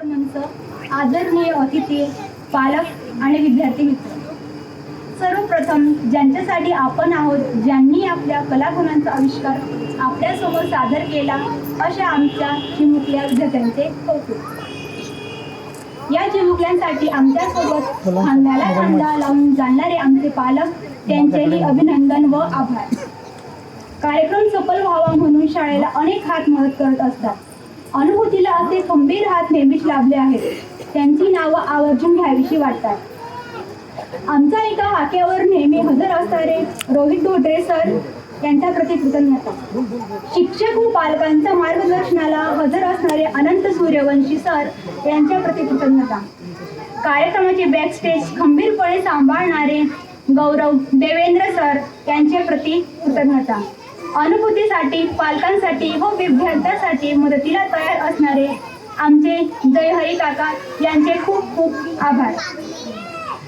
मंच, आदरणीय अतिथी, पालक आणि विद्यार्थी मित्र, सर्वप्रथम ज्यांच्यासाठी आपण आहोत, ज्यांनी आपल्या कलागुणांचा आविष्कार आपल्यासमोर सादर केला, अशा आमच्या चिमुकल्या विद्यार्थ्यांचे कौतुक. या चिमुकल्यांसाठी आमच्यासोबत खांद्याला खांदा लावून जाणणारे आमचे पालक, त्यांचेही अभिनंदन व आभार. कार्यक्रम सफल व्हावा म्हणून शाळेला अनेक हात मदत करत असतात. अनुभूतीला असे खंबीर हात नेहमीच लाभले आहेत. त्यांची नावं आवर्जून घ्यावीशी वाटतात. आमच्या एका वाक्यावर नेहमी हजर असणारे रोहित ढोडरे सर यांच्या प्रति कृतज्ञता. शिक्षक व पालकांच्या मार्गदर्शनाला हजर असणारे अनंत सूर्यवंशी सर यांच्या प्रति कृतज्ञता. कार्यक्रमाचे बॅकस्टेज खंबीरपणे सांभाळणारे गौरव देवेंद्र सर यांच्या प्रति कृतज्ञता. अनुभूतीसाठी, पालकांसाठी व विद्यार्थ्यांसाठी मदतीला तयार असणारे आमचे जय हरी काका यांचे खूप खूप आभार.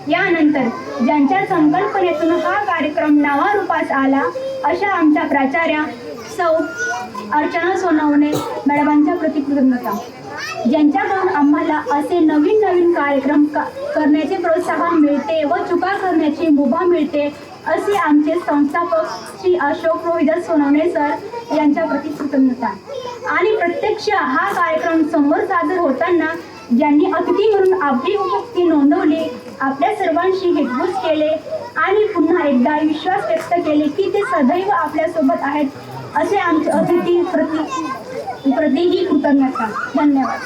यानंतर ज्यांच्या संकल्पनेतून हा कार्यक्रम नावारूपास आला, अशा आमच्या प्राचार्या सौ अर्चना सोनवणे मॅडमांच्या प्रति कृतज्ञता. ज्यांच्याकडून आम्हाला असे नवीन नवीन कार्यक्रम करण्याचे प्रोत्साहन मिळते व चुका करण्याची मुभा मिळते, असे आमचे संस्थापक श्री अशोक रोहिदास सोनवणे सर यांच्या प्रति कृतज्ञता. आणि प्रत्यक्ष हा कार्यक्रम समोर सादर होताना ज्यांनी अतिथी म्हणून आपली उपस्थिती नोंदवली, आपल्या सर्वांशी हितगुज केले आणि पुन्हा एकदा विश्वास व्यक्त केले की ते सदैव आपल्यासोबत आहेत, असे आमचे अतिथी प्रति कृतज्ञता. धन्यवाद.